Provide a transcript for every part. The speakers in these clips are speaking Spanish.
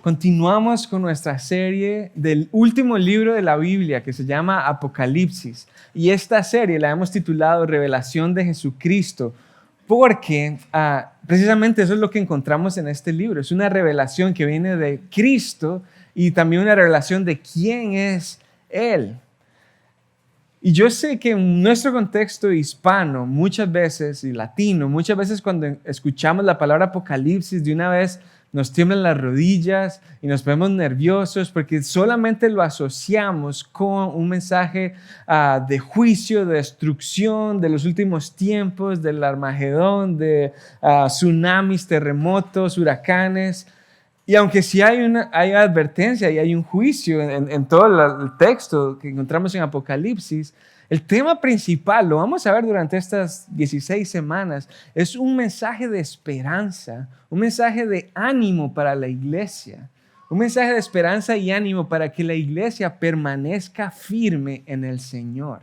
Continuamos con nuestra serie del último libro de la Biblia que se llama Apocalipsis. Y esta serie la hemos titulado Revelación de Jesucristo porque precisamente eso es lo que encontramos en este libro. Es una revelación que viene de Cristo y también una revelación de quién es Él. Y yo sé que en nuestro contexto hispano, muchas veces, y latino, muchas veces cuando escuchamos la palabra Apocalipsis, de una vez nos tiemblan las rodillas y nos ponemos nerviosos porque solamente lo asociamos con un mensaje de juicio, de destrucción, de los últimos tiempos, del Armagedón, de tsunamis, terremotos, huracanes. Y aunque sí hay advertencia y hay un juicio en todo el texto que encontramos en Apocalipsis, el tema principal, lo vamos a ver durante estas 16 semanas, es un mensaje de esperanza, un mensaje de ánimo para la iglesia, un mensaje de esperanza y ánimo para que la iglesia permanezca firme en el Señor,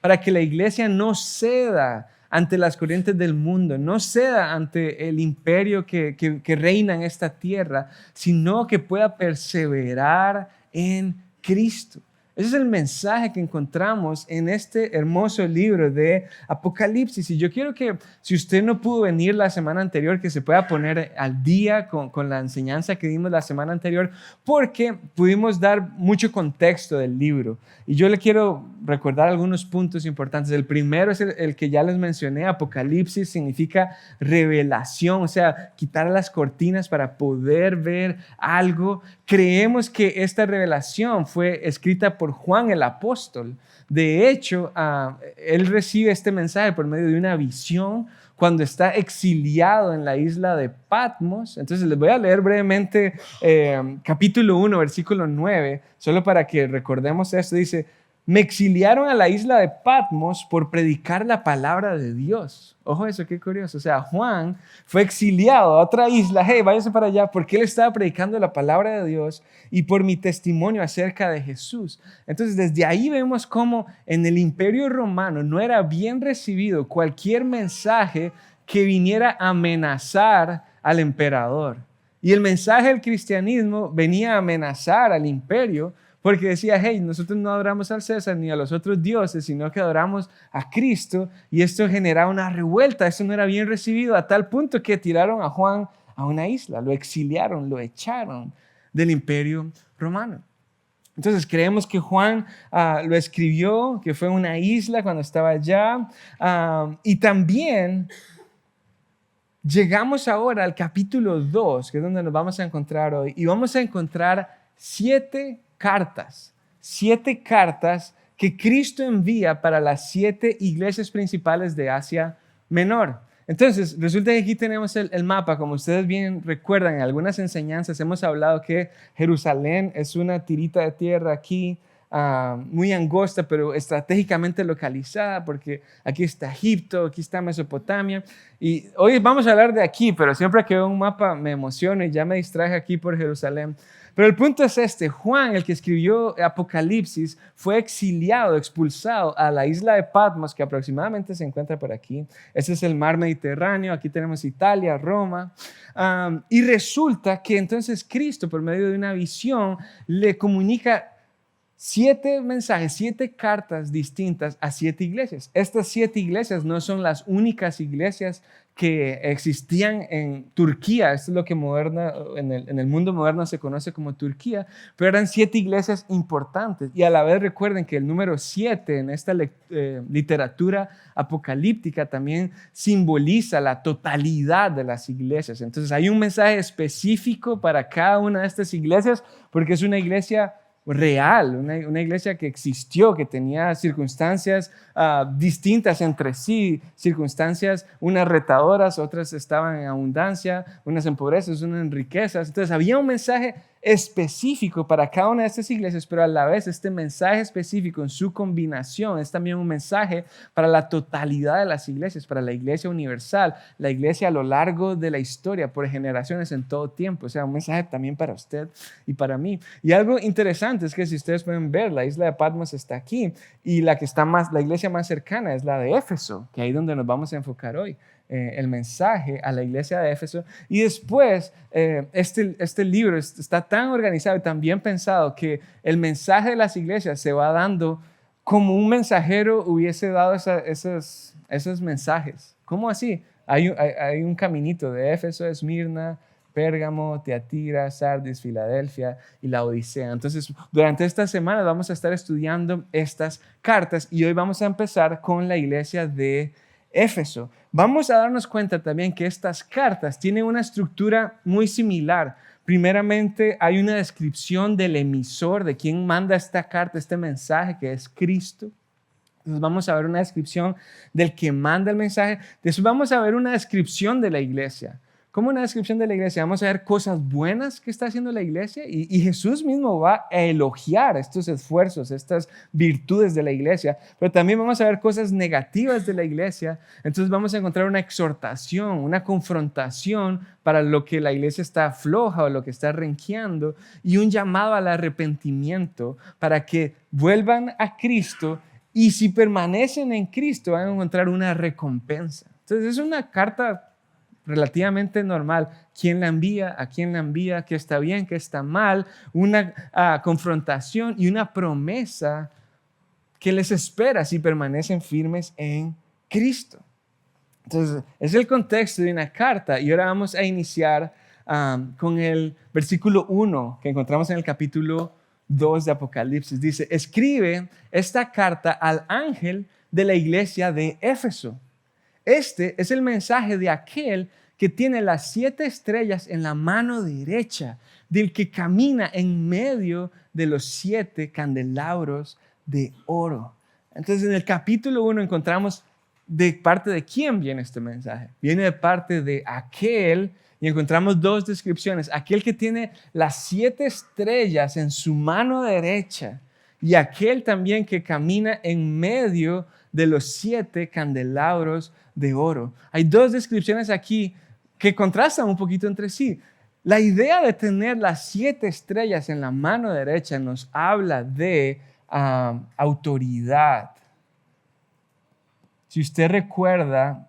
para que la iglesia no ceda ante las corrientes del mundo, no ceda ante el imperio que reina en esta tierra, sino que pueda perseverar en Cristo. Ese es el mensaje que encontramos en este hermoso libro de Apocalipsis. Y yo quiero que, si usted no pudo venir la semana anterior, que se pueda poner al día con la enseñanza que dimos la semana anterior, porque pudimos dar mucho contexto del libro. Y yo le quiero recordar algunos puntos importantes. El primero es el que ya les mencioné. Apocalipsis significa revelación, o sea, quitar las cortinas para poder ver algo. Creemos que esta revelación fue escrita por Juan el apóstol. De hecho, él recibe este mensaje por medio de una visión cuando está exiliado en la isla de Patmos. Entonces les voy a leer brevemente capítulo 1, versículo 9, solo para que recordemos esto. Dice: me exiliaron a la isla de Patmos por predicar la palabra de Dios. Ojo eso, qué curioso. O sea, Juan fue exiliado a otra isla. Hey, váyase para allá, porque él estaba predicando la palabra de Dios y por mi testimonio acerca de Jesús. Entonces, desde ahí vemos cómo en el Imperio Romano no era bien recibido cualquier mensaje que viniera a amenazar al emperador. Y el mensaje del cristianismo venía a amenazar al imperio, porque decía: hey, nosotros no adoramos al César ni a los otros dioses, sino que adoramos a Cristo. Y esto generaba una revuelta, esto no era bien recibido, a tal punto que tiraron a Juan a una isla, lo exiliaron, lo echaron del Imperio Romano. Entonces creemos que Juan lo escribió, que fue una isla cuando estaba allá. Y también llegamos ahora al capítulo 2, que es donde nos vamos a encontrar hoy, y vamos a encontrar 7 cartas que Cristo envía para las 7 iglesias principales de Asia Menor. Entonces, resulta que aquí tenemos el mapa. Como ustedes bien recuerdan, en algunas enseñanzas hemos hablado que Jerusalén es una tirita de tierra aquí, muy angosta, pero estratégicamente localizada, porque aquí está Egipto, aquí está Mesopotamia. Y hoy vamos a hablar de aquí, pero siempre que veo un mapa me emociono y ya me distraje aquí por Jerusalén. Pero el punto es este: Juan, el que escribió Apocalipsis, fue exiliado, expulsado a la isla de Patmos, que aproximadamente se encuentra por aquí. Ese es el mar Mediterráneo, aquí tenemos Italia, Roma. Y resulta que entonces Cristo, por medio de una visión, le comunica 7 mensajes, 7 cartas distintas a 7 iglesias. Estas 7 iglesias no son las únicas iglesias que existían en Turquía. Esto es lo que en el mundo moderno se conoce como Turquía, pero eran 7 iglesias importantes. Y a la vez recuerden que el número 7 en esta literatura apocalíptica también simboliza la totalidad de las iglesias. Entonces hay un mensaje específico para cada una de estas iglesias, porque es una iglesia real, una iglesia que existió, que tenía circunstancias distintas entre sí, circunstancias unas retadoras, otras estaban en abundancia, unas en pobreza, unas en riquezas. Entonces había un mensaje específico para cada una de estas iglesias, pero a la vez este mensaje específico en su combinación es también un mensaje para la totalidad de las iglesias, para la iglesia universal, la iglesia a lo largo de la historia, por generaciones en todo tiempo. O sea, un mensaje también para usted y para mí. Y algo interesante es que, si ustedes pueden ver, la isla de Patmos está aquí y la iglesia más cercana es la de Éfeso, que ahí es donde nos vamos a enfocar hoy. el mensaje a la iglesia de Éfeso. Y después, este libro está tan organizado y tan bien pensado que el mensaje de las iglesias se va dando como un mensajero hubiese dado esos mensajes. ¿Cómo así? Hay un caminito de Éfeso, Esmirna, Pérgamo, Tiatira, Sardis, Filadelfia y la Odisea. Entonces, durante esta semana vamos a estar estudiando estas cartas y hoy vamos a empezar con la iglesia de Éfeso. Vamos a darnos cuenta también que estas cartas tienen una estructura muy similar. Primeramente, hay una descripción del emisor, de quién manda esta carta, este mensaje, que es Cristo. Entonces vamos a ver una descripción del que manda el mensaje. Después vamos a ver una descripción de la iglesia. ¿Cómo una descripción de la iglesia? Vamos a ver cosas buenas que está haciendo la iglesia y Jesús mismo va a elogiar estos esfuerzos, estas virtudes de la iglesia, pero también vamos a ver cosas negativas de la iglesia. Entonces vamos a encontrar una exhortación, una confrontación para lo que la iglesia está floja o lo que está renqueando y un llamado al arrepentimiento para que vuelvan a Cristo y si permanecen en Cristo van a encontrar una recompensa. Entonces es una carta relativamente normal. ¿Quién la envía? ¿A quién la envía? ¿Qué está bien? ¿Qué está mal? Una confrontación y una promesa que les espera si permanecen firmes en Cristo. Entonces, es el contexto de una carta y ahora vamos a iniciar con el versículo 1 que encontramos en el capítulo 2 de Apocalipsis. Dice, escribe esta carta al ángel de la iglesia de Éfeso. Este es el mensaje de aquel que tiene las 7 estrellas en la mano derecha, del que camina en medio de los 7 candelabros de oro. Entonces, en el capítulo 1 encontramos de parte de quién viene este mensaje. Viene de parte de aquel, y encontramos 2 descripciones. Aquel que tiene las 7 estrellas en su mano derecha y aquel también que camina en medio de los 7 candelabros de oro. Hay 2 descripciones aquí que contrastan un poquito entre sí. La idea de tener las 7 estrellas en la mano derecha nos habla de autoridad. Si usted recuerda,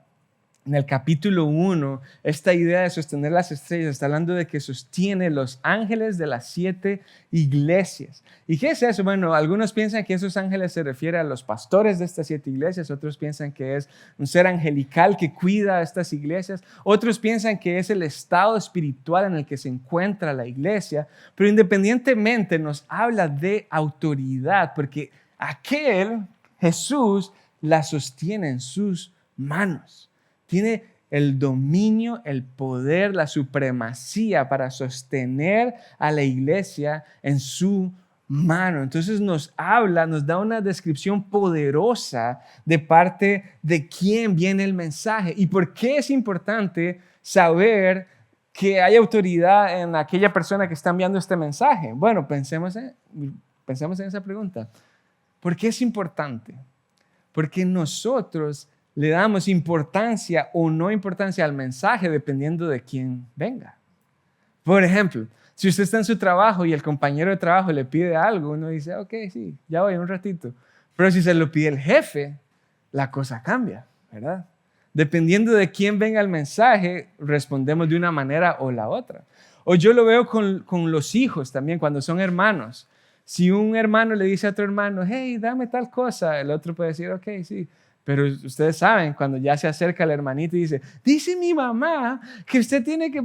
en el capítulo 1, esta idea de sostener las estrellas está hablando de que sostiene los ángeles de las 7 iglesias. ¿Y qué es eso? Bueno, algunos piensan que esos ángeles se refieren a los pastores de estas 7 iglesias, otros piensan que es un ser angelical que cuida a estas iglesias, otros piensan que es el estado espiritual en el que se encuentra la iglesia, pero independientemente nos habla de autoridad, porque aquel, Jesús, la sostiene en sus manos. Tiene el dominio, el poder, la supremacía para sostener a la iglesia en su mano. Entonces nos habla, nos da una descripción poderosa de parte de quién viene el mensaje y por qué es importante saber que hay autoridad en aquella persona que está enviando este mensaje. Bueno, pensemos en esa pregunta. ¿Por qué es importante? Porque nosotros le damos importancia o no importancia al mensaje dependiendo de quién venga. Por ejemplo, si usted está en su trabajo y el compañero de trabajo le pide algo, uno dice, ok, sí, ya voy un ratito. Pero si se lo pide el jefe, la cosa cambia, ¿verdad? Dependiendo de quién venga el mensaje, respondemos de una manera o la otra. O yo lo veo con los hijos también, cuando son hermanos. Si un hermano le dice a otro hermano, hey, dame tal cosa, el otro puede decir, ok, sí. Pero ustedes saben, cuando ya se acerca el hermanito y dice mi mamá que usted tiene que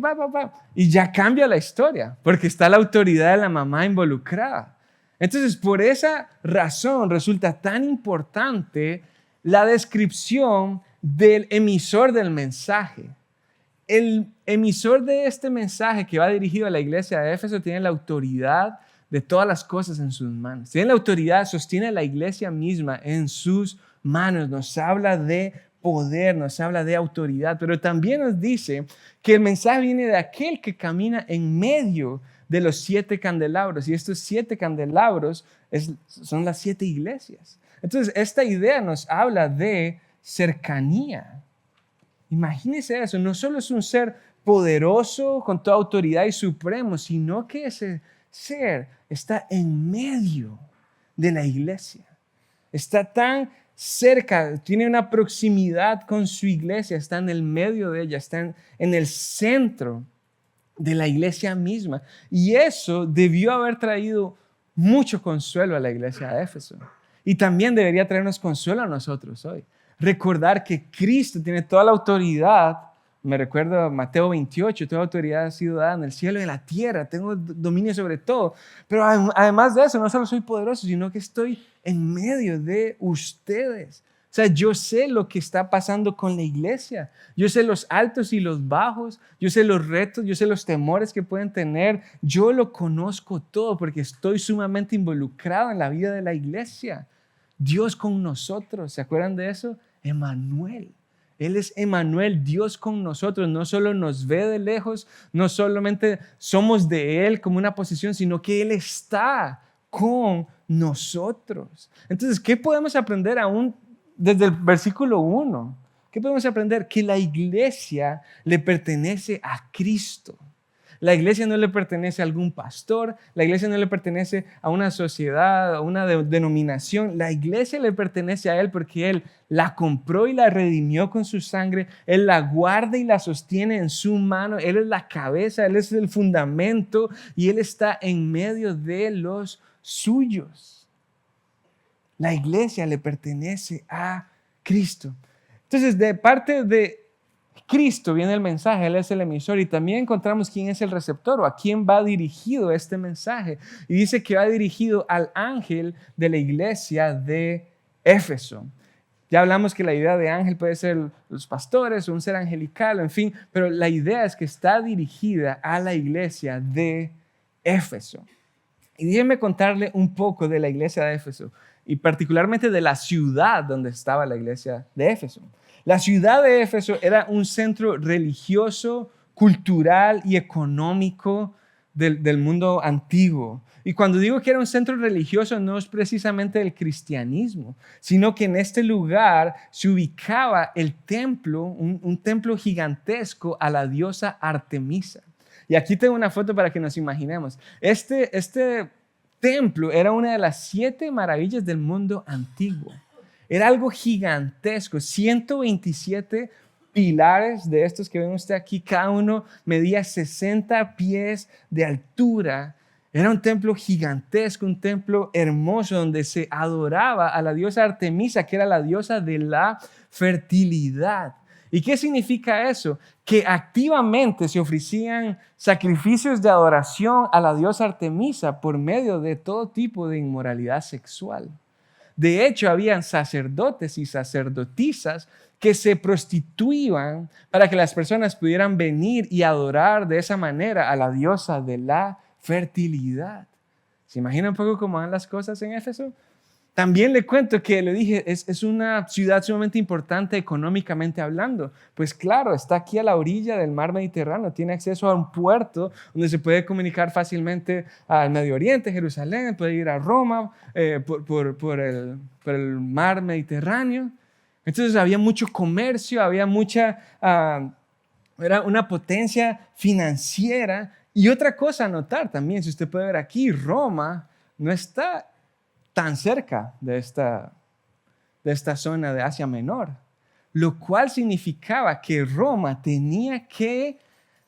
y ya cambia la historia, porque está la autoridad de la mamá involucrada. Entonces, por esa razón resulta tan importante la descripción del emisor del mensaje. El emisor de este mensaje que va dirigido a la iglesia de Éfeso tiene la autoridad de todas las cosas en sus manos. Tiene la autoridad, sostiene la iglesia misma en sus manos. Nos habla de poder, nos habla de autoridad, pero también nos dice que el mensaje viene de aquel que camina en medio de los 7 candelabros. Y estos 7 candelabros son las 7 iglesias. Entonces, esta idea nos habla de cercanía. Imagínese eso, no solo es un ser poderoso con toda autoridad y supremo, sino que ese ser está en medio de la iglesia. Está tan cerca, tiene una proximidad con su iglesia, está en el medio de ella, está en el centro de la iglesia misma. Y eso debió haber traído mucho consuelo a la iglesia de Éfeso. Y también debería traernos consuelo a nosotros hoy. Recordar que Cristo tiene toda la autoridad. Me recuerdo a Mateo 28, toda autoridad ha sido dada en el cielo y en la tierra, tengo dominio sobre todo. Pero además de eso, no solo soy poderoso, sino que estoy en medio de ustedes. O sea, yo sé lo que está pasando con la iglesia. Yo sé los altos y los bajos. Yo sé los retos, yo sé los temores que pueden tener. Yo lo conozco todo porque estoy sumamente involucrado en la vida de la iglesia. Dios con nosotros, ¿se acuerdan de eso? Emmanuel. Él es Emmanuel, Dios con nosotros. No solo nos ve de lejos, no solamente somos de Él como una posesión, sino que Él está con nosotros. Entonces, ¿qué podemos aprender aún desde el versículo 1? ¿Qué podemos aprender? Que la iglesia le pertenece a Cristo. La iglesia no le pertenece a algún pastor, la iglesia no le pertenece a una sociedad, a una denominación. La iglesia le pertenece a Él porque Él la compró y la redimió con su sangre. Él la guarda y la sostiene en su mano. Él es la cabeza, Él es el fundamento y Él está en medio de los suyos. La iglesia le pertenece a Cristo. Entonces, de parte de Cristo viene el mensaje, Él es el emisor y también encontramos quién es el receptor o a quién va dirigido este mensaje. Y dice que va dirigido al ángel de la iglesia de Éfeso. Ya hablamos que la idea de ángel puede ser los pastores o un ser angelical, en fin, pero la idea es que está dirigida a la iglesia de Éfeso. Y déjenme contarle un poco de la iglesia de Éfeso y particularmente de la ciudad donde estaba la iglesia de Éfeso. La ciudad de Éfeso era un centro religioso, cultural y económico del mundo antiguo. Y cuando digo que era un centro religioso, no es precisamente el cristianismo, sino que en este lugar se ubicaba el templo, un templo gigantesco a la diosa Artemisa. Y aquí tengo una foto para que nos imaginemos. Este templo era una de las 7 maravillas del mundo antiguo. Era algo gigantesco, 127 pilares de estos que ven usted aquí, cada uno medía 60 pies de altura. Era un templo gigantesco, un templo hermoso donde se adoraba a la diosa Artemisa, que era la diosa de la fertilidad. ¿Y qué significa eso? Que activamente se ofrecían sacrificios de adoración a la diosa Artemisa por medio de todo tipo de inmoralidad sexual. De hecho, habían sacerdotes y sacerdotisas que se prostituían para que las personas pudieran venir y adorar de esa manera a la diosa de la fertilidad. ¿Se imagina un poco cómo van las cosas en Éfeso? También le cuento que le dije, es una ciudad sumamente importante económicamente hablando. Pues claro, está aquí a la orilla del mar Mediterráneo, tiene acceso a un puerto donde se puede comunicar fácilmente al Medio Oriente, Jerusalén, puede ir a Roma por el mar Mediterráneo. Entonces había mucho comercio, había era una potencia financiera. Y otra cosa a notar también, si usted puede ver aquí, Roma no está tan cerca de esta zona de Asia Menor, lo cual significaba que Roma tenía que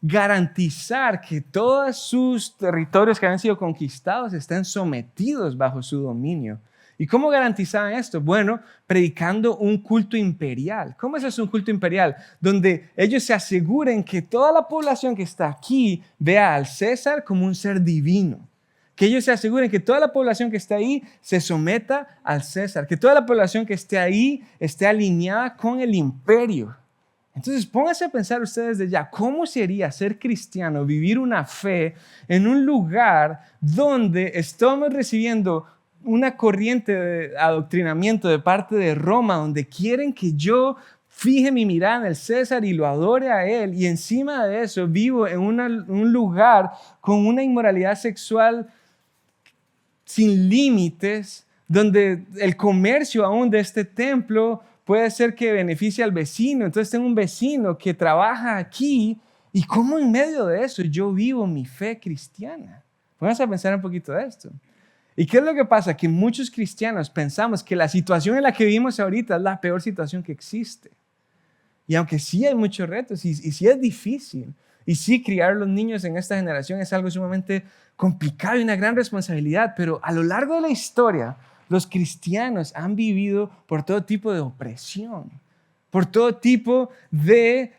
garantizar que todos sus territorios que habían sido conquistados estén sometidos bajo su dominio. ¿Y cómo garantizaban esto? Bueno, predicando un culto imperial. ¿Cómo es eso, un culto imperial? Donde ellos se aseguren que toda la población que está aquí vea al César como un ser divino. Que ellos se aseguren que toda la población que está ahí se someta al César, que toda la población que esté ahí esté alineada con el imperio. Entonces pónganse a pensar ustedes de ya, ¿cómo sería ser cristiano, vivir una fe en un lugar donde estamos recibiendo una corriente de adoctrinamiento de parte de Roma, donde quieren que yo fije mi mirada en el César y lo adore a él, y encima de eso vivo en un lugar con una inmoralidad sexual sin límites, donde el comercio aún de este templo puede ser que beneficie al vecino? Entonces tengo un vecino que trabaja aquí, y cómo en medio de eso yo vivo mi fe cristiana. Vamos a pensar un poquito de esto. ¿Y qué es lo que pasa? Que muchos cristianos pensamos que la situación en la que vivimos ahorita es la peor situación que existe. Y aunque sí hay muchos retos y sí es difícil, y sí criar a los niños en esta generación es algo sumamente complicado y una gran responsabilidad, pero a lo largo de la historia, los cristianos han vivido por todo tipo de opresión, por todo tipo de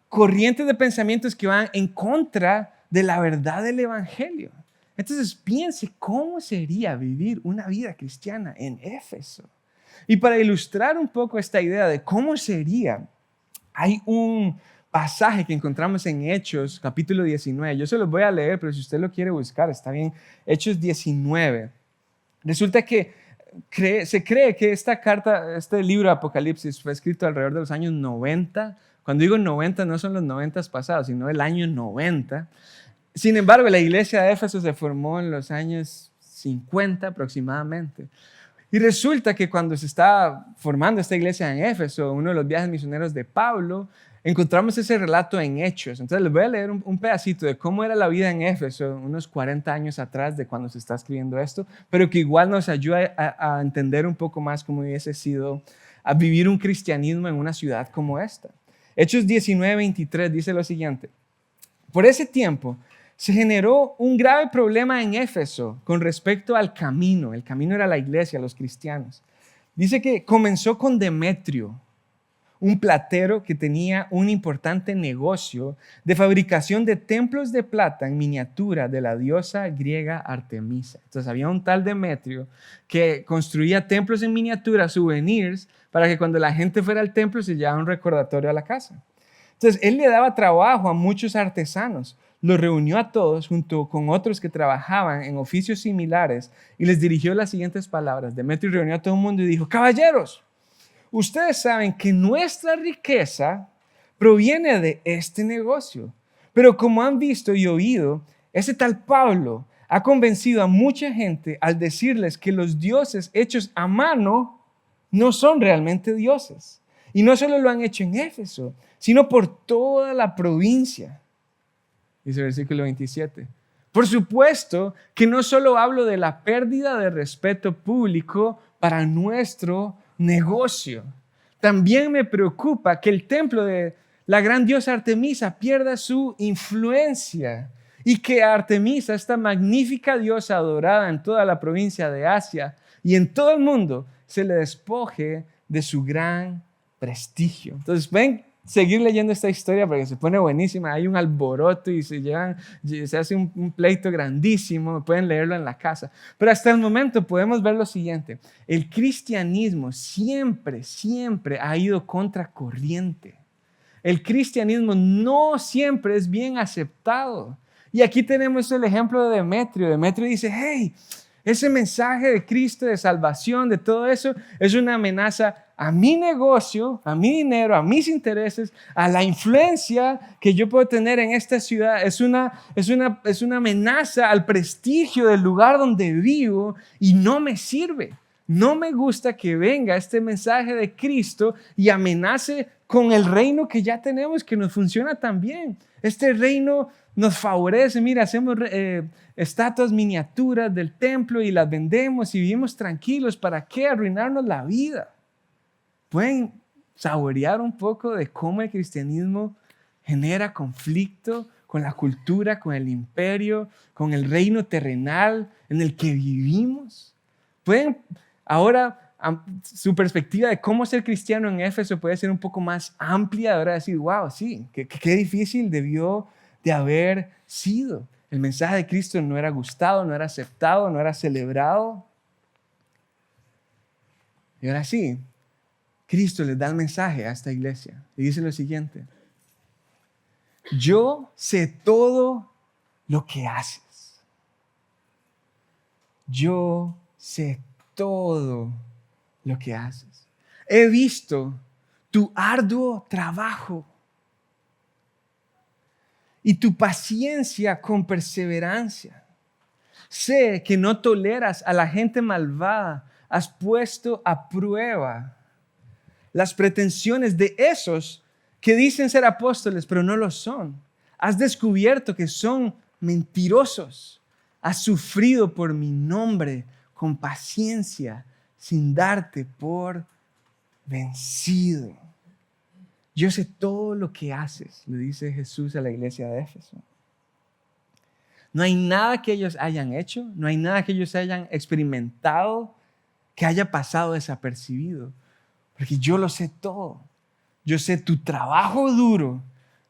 corrientes de pensamientos que van en contra de la verdad del Evangelio. Entonces piense cómo sería vivir una vida cristiana en Éfeso. Y para ilustrar un poco esta idea de cómo sería, hay un pasaje que encontramos en Hechos, capítulo 19. Yo se los voy a leer, pero si usted lo quiere buscar, está bien. Hechos 19. Resulta que se cree que esta carta, este libro de Apocalipsis fue escrito alrededor de los años 90. Cuando digo 90, no son los 90 pasados, sino el año 90. Sin embargo, la iglesia de Éfeso se formó en los años 50 aproximadamente. Y resulta que cuando se estaba formando esta iglesia en Éfeso, uno de los viajes misioneros de Pablo, encontramos ese relato en Hechos. Entonces les voy a leer un pedacito de cómo era la vida en Éfeso unos 40 años atrás de cuando se está escribiendo esto, pero que igual nos ayuda a entender un poco más cómo hubiese sido a vivir un cristianismo en una ciudad como esta. Hechos 19:23 dice lo siguiente: por ese tiempo se generó un grave problema en Éfeso con respecto al camino. El camino era la iglesia, los cristianos. Dice que comenzó con Demetrio, un platero que tenía un importante negocio de fabricación de templos de plata en miniatura de la diosa griega Artemisa. Entonces había un tal Demetrio que construía templos en miniatura, souvenirs, para que cuando la gente fuera al templo se llevara un recordatorio a la casa. Entonces él le daba trabajo a muchos artesanos. Los reunió a todos junto con otros que trabajaban en oficios similares y les dirigió las siguientes palabras. Demetrio reunió a todo el mundo y dijo: caballeros, ustedes saben que nuestra riqueza proviene de este negocio, pero como han visto y oído, ese tal Pablo ha convencido a mucha gente al decirles que los dioses hechos a mano no son realmente dioses. Y no solo lo han hecho en Éfeso, sino por toda la provincia. Dice el versículo 27. Por supuesto que no solo hablo de la pérdida de respeto público para nuestro negocio. También me preocupa que el templo de la gran diosa Artemisa pierda su influencia y que a Artemisa, esta magnífica diosa adorada en toda la provincia de Asia y en todo el mundo, se le despoje de su gran prestigio. Entonces, ven, seguir leyendo esta historia porque se pone buenísima. Hay un alboroto y se hace un pleito grandísimo. Pueden leerlo en la casa. Pero hasta el momento podemos ver lo siguiente: el cristianismo siempre ha ido contracorriente. El cristianismo no siempre es bien aceptado. Y aquí tenemos el ejemplo de Demetrio. Demetrio dice: hey, ese mensaje de Cristo, de salvación, de todo eso, es una amenaza a mi negocio, a mi dinero, a mis intereses, a la influencia que yo puedo tener en esta ciudad. Es una amenaza al prestigio del lugar donde vivo y no me sirve. No me gusta que venga este mensaje de Cristo y amenace con el reino que ya tenemos, que nos funciona tan bien. Este reino nos favorece. Mira, hacemos estatuas miniaturas del templo y las vendemos y vivimos tranquilos. ¿Para qué arruinarnos la vida? Pueden saborear un poco de cómo el cristianismo genera conflicto con la cultura, con el imperio, con el reino terrenal en el que vivimos. Pueden ahora, su perspectiva de cómo ser cristiano en Éfeso puede ser un poco más amplia. Ahora decir: wow, sí, qué difícil debió de haber sido. El mensaje de Cristo no era gustado, no era aceptado, no era celebrado. Y ahora sí, Cristo les da el mensaje a esta iglesia y dice lo siguiente: yo sé todo lo que haces. Yo sé todo lo que haces. He visto tu arduo trabajo y tu paciencia con perseverancia. Sé que no toleras a la gente malvada. Has puesto a prueba las pretensiones de esos que dicen ser apóstoles, pero no lo son. Has descubierto que son mentirosos. has sufrido por mi nombre con paciencia, sin darte por vencido. Yo sé todo lo que haces, le dice Jesús a la iglesia de Éfeso. No hay nada que ellos hayan hecho, no hay nada que ellos hayan experimentado que haya pasado desapercibido, porque yo lo sé todo. Yo sé tu trabajo duro,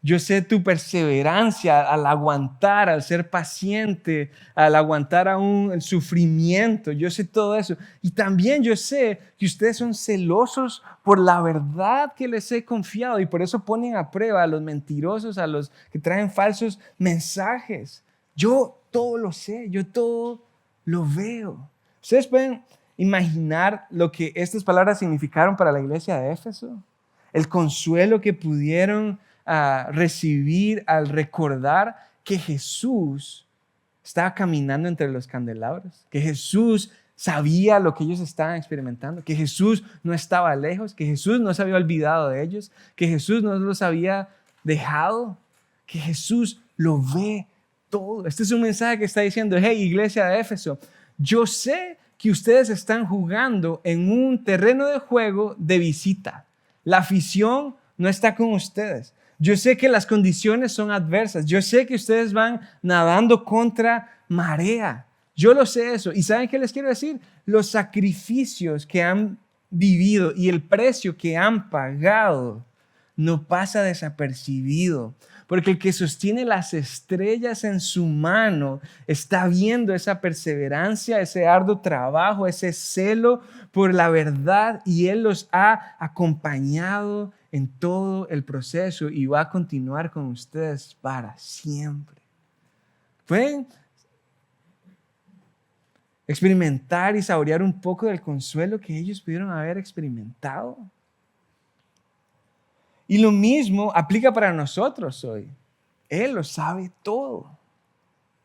yo sé tu perseverancia al aguantar, al ser paciente, al aguantar aún el sufrimiento. Yo sé todo eso. Y también yo sé que ustedes son celosos por la verdad que les he confiado y por eso ponen a prueba a los mentirosos, a los que traen falsos mensajes. Yo todo lo sé, yo todo lo veo. ¿Ustedes pueden imaginar lo que estas palabras significaron para la iglesia de Éfeso? El consuelo que pudieron recibir al recordar que Jesús estaba caminando entre los candelabros, que Jesús sabía lo que ellos estaban experimentando, que Jesús no estaba lejos, que Jesús no se había olvidado de ellos, que Jesús no los había dejado, que Jesús lo ve todo. Este es un mensaje que está diciendo: hey, iglesia de Éfeso, yo sé que ustedes están jugando en un terreno de juego de visita. La afición no está con ustedes. Yo sé que las condiciones son adversas. Yo sé que ustedes van nadando contra marea. Yo lo sé eso. ¿Y saben qué les quiero decir? Los sacrificios que han vivido y el precio que han pagado no pasa desapercibido. Porque el que sostiene las estrellas en su mano está viendo esa perseverancia, ese arduo trabajo, ese celo por la verdad, y Él los ha acompañado en todo el proceso y va a continuar con ustedes para siempre. ¿Pueden experimentar y saborear un poco del consuelo que ellos pudieron haber experimentado? Y lo mismo aplica para nosotros hoy. Él lo sabe todo.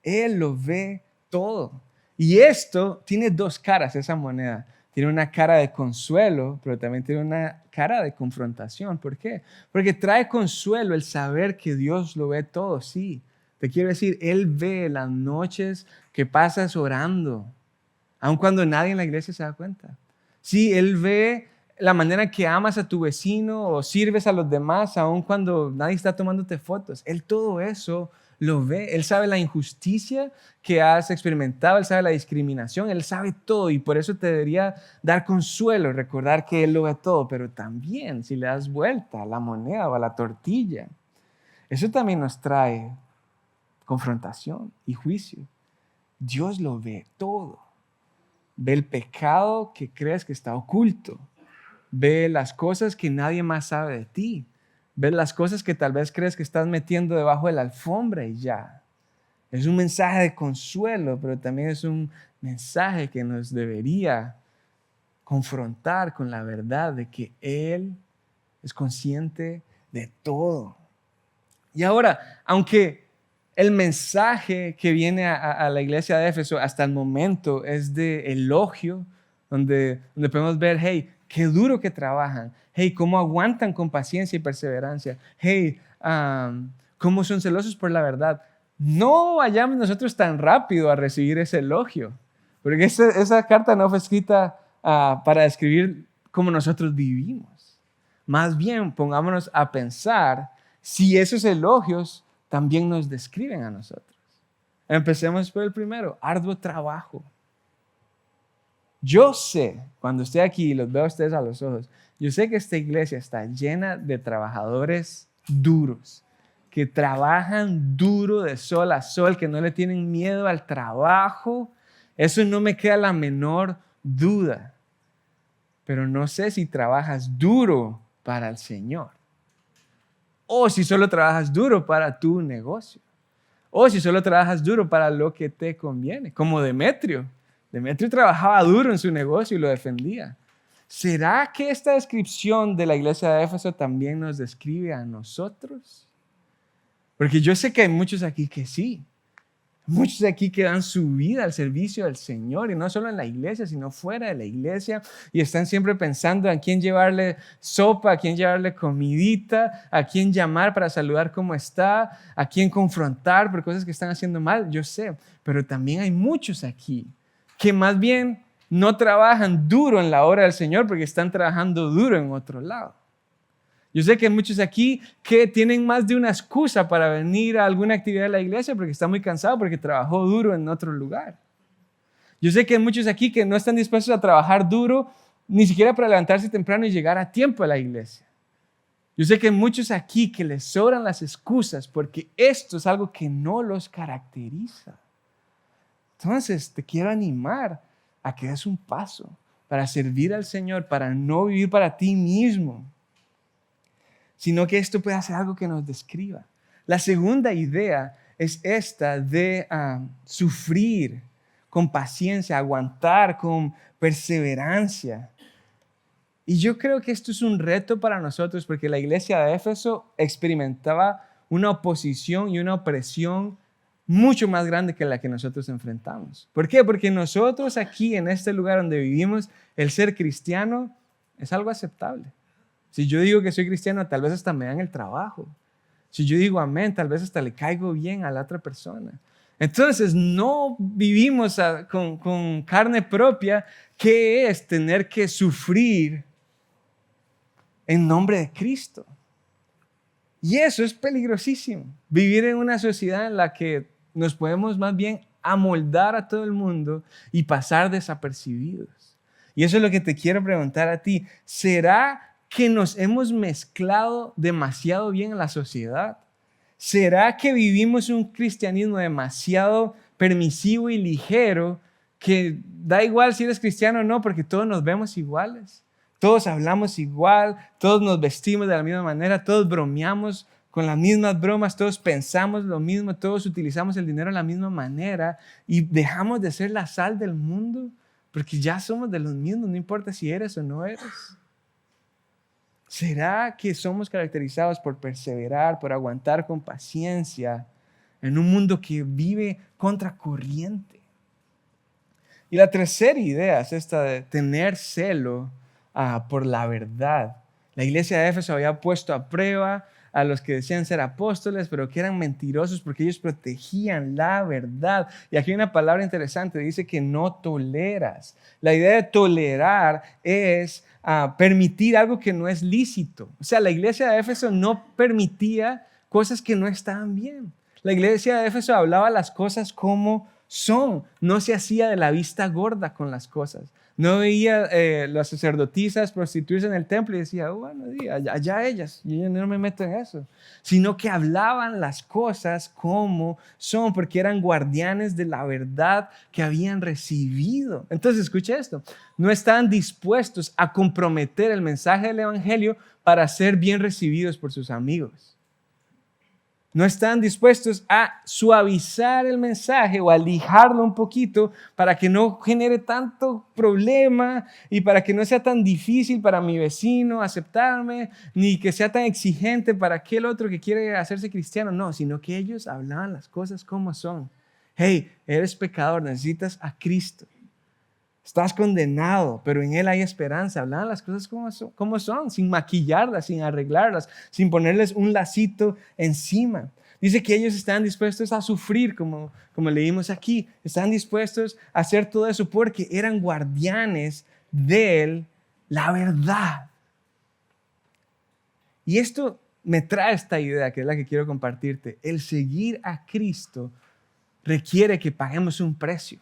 Él lo ve todo. Y esto tiene dos caras, esa moneda. Tiene una cara de consuelo, pero también tiene una cara de confrontación. ¿Por qué? Porque trae consuelo el saber que Dios lo ve todo, sí. Te quiero decir, Él ve las noches que pasas orando, aun cuando nadie en la iglesia se da cuenta. Sí, Él ve la manera que amas a tu vecino o sirves a los demás, aun cuando nadie está tomándote fotos. Él todo eso lo ve. Él sabe la injusticia que has experimentado, Él sabe la discriminación, Él sabe todo, y por eso te debería dar consuelo recordar que Él lo ve todo. Pero también, si le das vuelta a la moneda o a la tortilla, eso también nos trae confrontación y juicio. Dios lo ve todo. Ve el pecado que crees que está oculto. Ve las cosas que nadie más sabe de ti. Ve las cosas que tal vez crees que estás metiendo debajo de la alfombra y ya. Es un mensaje de consuelo, pero también es un mensaje que nos debería confrontar con la verdad de que Él es consciente de todo. Y ahora, aunque el mensaje que viene a la iglesia de Éfeso hasta el momento es de elogio, donde podemos ver, hey, qué duro que trabajan. Hey, cómo aguantan con paciencia y perseverancia. Hey, cómo son celosos por la verdad. No vayamos nosotros tan rápido a recibir ese elogio, porque esa carta no fue escrita para describir cómo nosotros vivimos. Más bien, pongámonos a pensar si esos elogios también nos describen a nosotros. Empecemos por el primero: arduo trabajo. Yo sé, cuando estoy aquí y los veo a ustedes a los ojos, yo sé que esta iglesia está llena de trabajadores duros, que trabajan duro de sol a sol, que no le tienen miedo al trabajo. Eso no me queda la menor duda. Pero no sé si trabajas duro para el Señor, o si solo trabajas duro para tu negocio, o si solo trabajas duro para lo que te conviene, como Demetrio. Demetrio trabajaba duro en su negocio y lo defendía. ¿Será que esta descripción de la iglesia de Éfeso también nos describe a nosotros? Porque yo sé que hay muchos aquí que sí. Muchos aquí que dan su vida al servicio del Señor, y no solo en la iglesia, sino fuera de la iglesia, y están siempre pensando a quién llevarle sopa, a quién llevarle comidita, a quién llamar para saludar cómo está, a quién confrontar por cosas que están haciendo mal, yo sé, pero también hay muchos aquí que más bien no trabajan duro en la obra del Señor porque están trabajando duro en otro lado. Yo sé que hay muchos aquí que tienen más de una excusa para venir a alguna actividad de la iglesia porque está muy cansado, porque trabajó duro en otro lugar. Yo sé que hay muchos aquí que no están dispuestos a trabajar duro ni siquiera para levantarse temprano y llegar a tiempo a la iglesia. Yo sé que hay muchos aquí que les sobran las excusas porque esto es algo que no los caracteriza. Entonces te quiero animar a que des un paso para servir al Señor, para no vivir para ti mismo, sino que esto puede ser algo que nos describa. La segunda idea es esta de sufrir con paciencia, aguantar con perseverancia. Y yo creo que esto es un reto para nosotros porque la iglesia de Éfeso experimentaba una oposición y una opresión mucho más grande que la que nosotros enfrentamos. ¿Por qué? Porque nosotros aquí en este lugar donde vivimos, el ser cristiano es algo aceptable. Si yo digo que soy cristiano, tal vez hasta me dan el trabajo. Si yo digo amén, tal vez hasta le caigo bien a la otra persona. Entonces, no vivimos con carne propia, que es tener que sufrir en nombre de Cristo. Y eso es peligrosísimo. Vivir en una sociedad en la que nos podemos más bien amoldar a todo el mundo y pasar desapercibidos. Y eso es lo que te quiero preguntar a ti. ¿Será que nos hemos mezclado demasiado bien en la sociedad? ¿Será que vivimos un cristianismo demasiado permisivo y ligero que da igual si eres cristiano o no porque todos nos vemos iguales? Todos hablamos igual, todos nos vestimos de la misma manera, todos bromeamos con las mismas bromas, todos pensamos lo mismo, todos utilizamos el dinero de la misma manera y dejamos de ser la sal del mundo porque ya somos de los mismos, no importa si eres o no eres. ¿Será que somos caracterizados por perseverar, por aguantar con paciencia en un mundo que vive contracorriente? Y la tercera idea es esta de tener celo por la verdad. La iglesia de Éfeso había puesto a prueba a los que decían ser apóstoles, pero que eran mentirosos porque ellos protegían la verdad. Y aquí hay una palabra interesante, dice que no toleras. La idea de tolerar es permitir algo que no es lícito. O sea, la iglesia de Éfeso no permitía cosas que no estaban bien. La iglesia de Éfeso hablaba las cosas como son, no se hacía de la vista gorda con las cosas. No veía las sacerdotisas prostituirse en el templo y decía, bueno, allá ellas, yo no me meto en eso. Sino que hablaban las cosas como son, porque eran guardianes de la verdad que habían recibido. Entonces, escucha esto, no estaban dispuestos a comprometer el mensaje del evangelio para ser bien recibidos por sus amigos. No están dispuestos a suavizar el mensaje o a lijarlo un poquito para que no genere tanto problema y para que no sea tan difícil para mi vecino aceptarme, ni que sea tan exigente para aquel otro que quiere hacerse cristiano. No, sino que ellos hablaban las cosas como son. Hey, eres pecador, necesitas a Cristo. Estás condenado, pero en Él hay esperanza. Hablaban las cosas como son, sin maquillarlas, sin arreglarlas, sin ponerles un lacito encima. Dice que ellos estaban dispuestos a sufrir, como leímos aquí. Estaban dispuestos a hacer todo eso porque eran guardianes de la verdad. Y esto me trae esta idea, que es la que quiero compartirte. El seguir a Cristo requiere que paguemos un precio.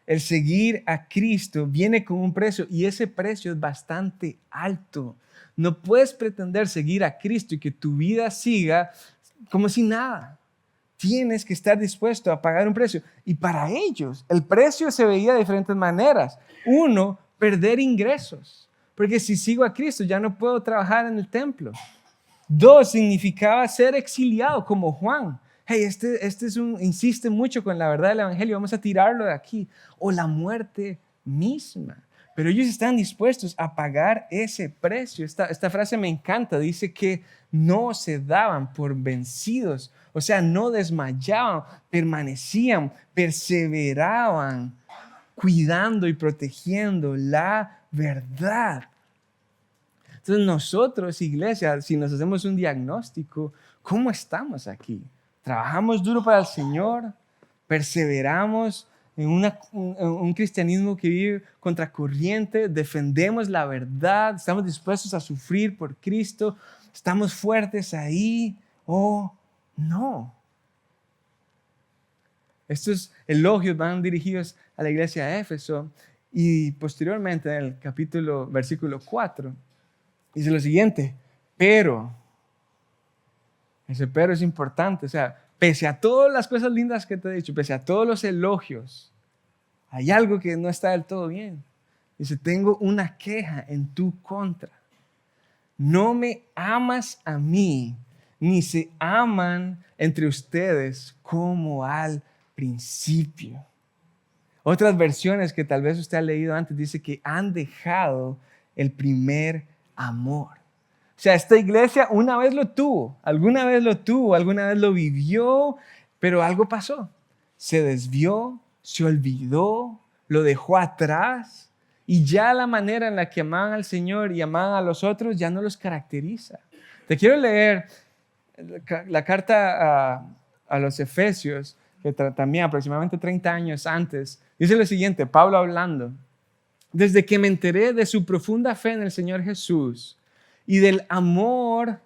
El seguir a Cristo viene con un precio y ese precio es bastante alto. No puedes pretender seguir a Cristo y que tu vida siga como si nada. Tienes que estar dispuesto a pagar un precio. Y para ellos, el precio se veía de diferentes maneras. Uno, perder ingresos. Porque si sigo a Cristo ya no puedo trabajar en el templo. Dos, significaba ser exiliado como Juan. Hey, insiste mucho con la verdad del evangelio, vamos a tirarlo de aquí. O la muerte misma. Pero ellos están dispuestos a pagar ese precio. Esta frase me encanta, dice que no se daban por vencidos O sea, no desmayaban, permanecían, perseveraban, cuidando y protegiendo la verdad. Entonces nosotros, iglesia, si nos hacemos un diagnóstico, ¿cómo estamos aquí? ¿Trabajamos duro para el Señor? ¿Perseveramos en un cristianismo que vive contracorriente? ¿Defendemos la verdad? ¿Estamos dispuestos a sufrir por Cristo? ¿Estamos fuertes ahí o no? Estos elogios van dirigidos a la iglesia de Éfeso y posteriormente en el versículo 4, dice lo siguiente: pero, ese pero es importante, o sea, pese a todas las cosas lindas que te he dicho, pese a todos los elogios, hay algo que no está del todo bien. Dice, tengo una queja en tu contra. No me amas a mí, ni se aman entre ustedes como al principio. Otras versiones que tal vez usted ha leído antes dice que han dejado el primer amor. O sea, esta iglesia una vez lo tuvo, alguna vez lo vivió, pero algo pasó. Se desvió, se olvidó, lo dejó atrás y ya la manera en la que amaban al Señor y amaban a los otros ya no los caracteriza. Te quiero leer la carta a los Efesios, que también aproximadamente 30 años antes, dice lo siguiente, Pablo hablando: desde que me enteré de su profunda fe en el Señor Jesús y del amor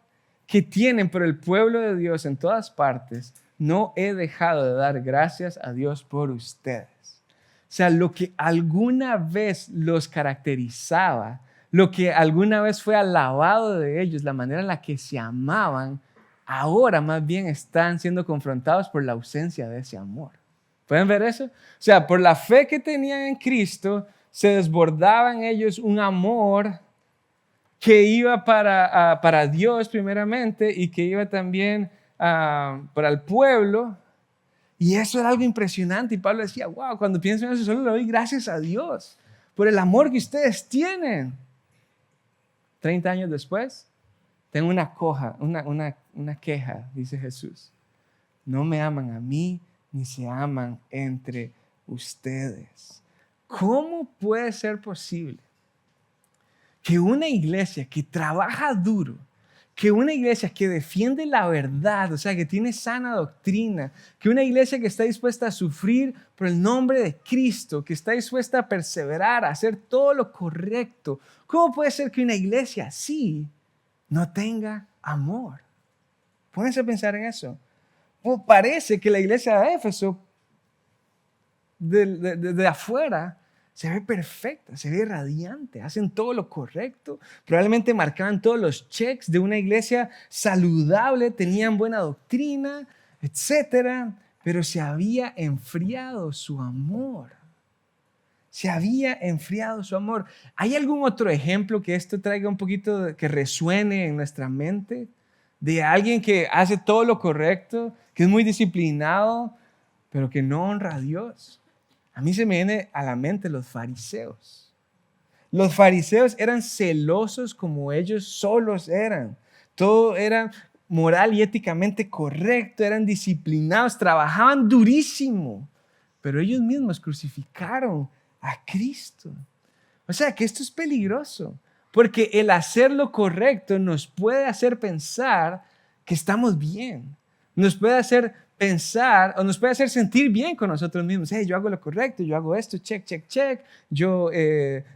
que tienen por el pueblo de Dios en todas partes, no he dejado de dar gracias a Dios por ustedes. O sea, lo que alguna vez los caracterizaba, lo que alguna vez fue alabado de ellos, la manera en la que se amaban, ahora más bien están siendo confrontados por la ausencia de ese amor. ¿Pueden ver eso? O sea, por la fe que tenían en Cristo, se desbordaba en ellos un amor que iba para Dios primeramente y que iba también para el pueblo. Y eso era algo impresionante. Y Pablo decía, wow, cuando pienso en eso, solo le doy gracias a Dios por el amor que ustedes tienen. 30 años después, tengo una queja, dice Jesús. No me aman a mí, ni se aman entre ustedes. ¿Cómo puede ser posible que una iglesia que trabaja duro, que una iglesia que defiende la verdad, o sea, que tiene sana doctrina, que una iglesia que está dispuesta a sufrir por el nombre de Cristo, que está dispuesta a perseverar, a hacer todo lo correcto, cómo puede ser que una iglesia así no tenga amor? Pónganse a pensar en eso. Pues parece que la iglesia de Éfeso, de afuera, se ve perfecta, se ve radiante, hacen todo lo correcto, probablemente marcaban todos los checks de una iglesia saludable, tenían buena doctrina, etcétera, pero se había enfriado su amor. Se había enfriado su amor. ¿Hay algún otro ejemplo que esto traiga un poquito, que resuene en nuestra mente? De alguien que hace todo lo correcto, que es muy disciplinado, pero que no honra a Dios. A mí se me viene a la mente los fariseos. Los fariseos eran celosos como ellos solos eran. Todo era moral y éticamente correcto, eran disciplinados, trabajaban durísimo, pero ellos mismos crucificaron a Cristo. O sea que esto es peligroso, porque el hacer lo correcto nos puede hacer pensar que estamos bien, nos puede hacer pensar o nos puede hacer sentir bien con nosotros mismos. Hey, yo hago lo correcto, yo hago esto, check, check, check. Yo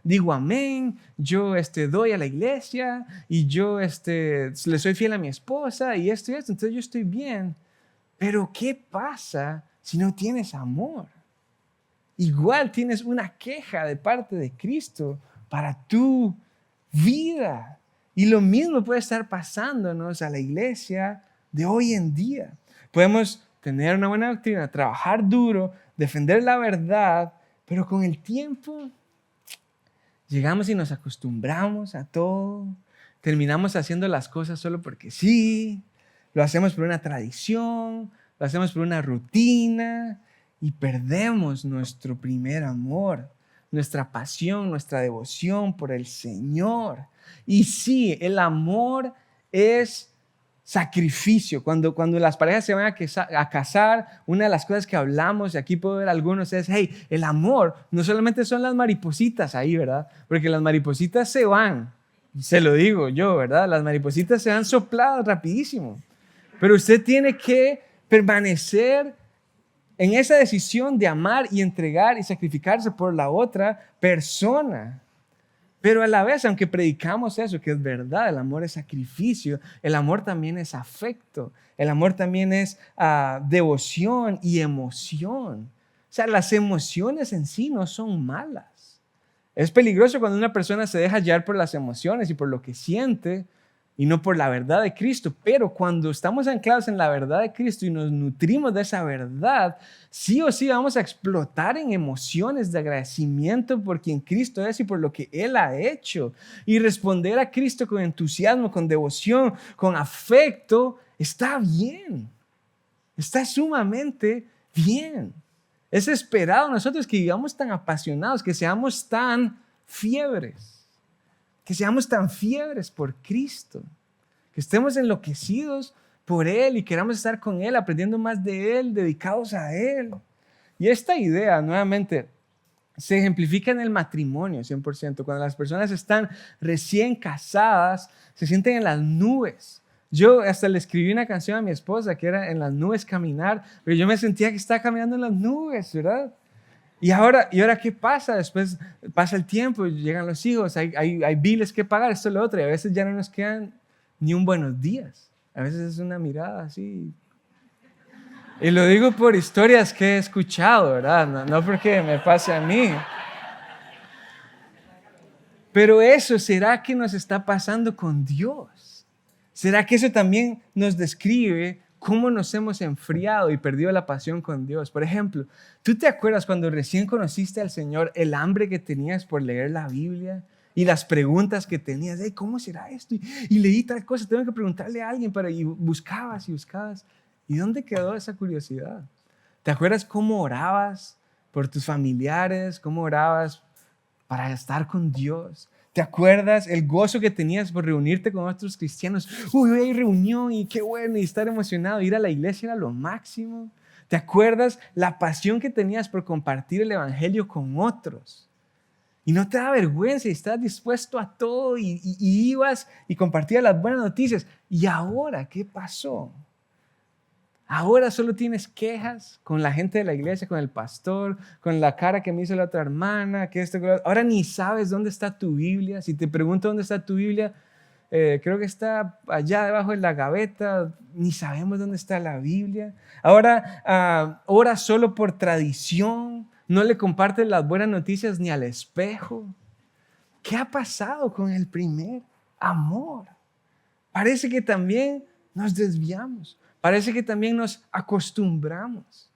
digo amén, yo doy a la iglesia y yo le soy fiel a mi esposa y esto y esto, entonces yo estoy bien. Pero ¿qué pasa si no tienes amor? Igual tienes una queja de parte de Cristo para tu vida. Y lo mismo puede estar pasándonos a la iglesia de hoy en día. Podemos tener una buena doctrina, trabajar duro, defender la verdad, pero con el tiempo llegamos y nos acostumbramos a todo, terminamos haciendo las cosas solo porque sí, lo hacemos por una tradición, lo hacemos por una rutina y perdemos nuestro primer amor, nuestra pasión, nuestra devoción por el Señor. Y sí, el amor es sacrificio. Cuando las parejas se van a casar, una de las cosas que hablamos, y aquí puedo ver algunos, es, hey, el amor no solamente son las maripositas ahí, ¿verdad? Porque las maripositas se van, se lo digo yo, ¿verdad? Las maripositas se van sopladas rapidísimo. Pero usted tiene que permanecer en esa decisión de amar y entregar y sacrificarse por la otra persona. Pero a la vez, aunque predicamos eso, que es verdad, el amor es sacrificio, el amor también es afecto, el amor también es devoción y emoción. O sea, las emociones en sí no son malas. Es peligroso cuando una persona se deja llevar por las emociones y por lo que siente y no por la verdad de Cristo. Pero cuando estamos anclados en la verdad de Cristo y nos nutrimos de esa verdad, sí o sí vamos a explotar en emociones de agradecimiento por quien Cristo es y por lo que Él ha hecho. Y responder a Cristo con entusiasmo, con devoción, con afecto, está bien. Está sumamente bien. Es esperado nosotros que vivamos tan apasionados, que seamos tan fiebres. Que seamos tan fiebres por Cristo, que estemos enloquecidos por Él y queramos estar con Él, aprendiendo más de Él, dedicados a Él. Y esta idea, nuevamente, se ejemplifica en el matrimonio 100%. Cuando las personas están recién casadas, se sienten en las nubes. Yo hasta le escribí una canción a mi esposa que era En las nubes caminar, pero yo me sentía que estaba caminando en las nubes, ¿verdad? ¿Y ahora qué pasa? Después pasa el tiempo, llegan los hijos, hay biles que pagar, esto y lo otro, y a veces ya no nos quedan ni un buenos días. A veces es una mirada así. Y lo digo por historias que he escuchado, ¿verdad? No porque me pase a mí. Pero eso, ¿será que nos está pasando con Dios? ¿Será que eso también nos describe cómo nos hemos enfriado y perdido la pasión con Dios? Por ejemplo, ¿tú te acuerdas cuando recién conociste al Señor, el hambre que tenías por leer la Biblia y las preguntas que tenías? Hey, ¿cómo será esto? Y leí tal cosa, tengo que preguntarle a alguien, y buscabas y buscabas. ¿Y dónde quedó esa curiosidad? ¿Te acuerdas cómo orabas por tus familiares? ¿Cómo orabas para estar con Dios? ¿Te acuerdas el gozo que tenías por reunirte con otros cristianos? Uy, hay reunión y qué bueno, y estar emocionado. Ir a la iglesia era lo máximo. ¿Te acuerdas la pasión que tenías por compartir el evangelio con otros? Y no te da vergüenza y estás dispuesto a todo y ibas y compartías las buenas noticias. ¿Y ahora qué pasó? Ahora solo tienes quejas con la gente de la iglesia, con el pastor, con la cara que me hizo la otra hermana, que esto, que lo otro. Ahora ni sabes dónde está tu Biblia. Si te pregunto dónde está tu Biblia, creo que está allá debajo de la gaveta. Ni sabemos dónde está la Biblia. Ahora oras solo por tradición. No le compartes las buenas noticias ni al espejo. ¿Qué ha pasado con el primer amor? Parece que también nos desviamos. Parece que también nos acostumbramos.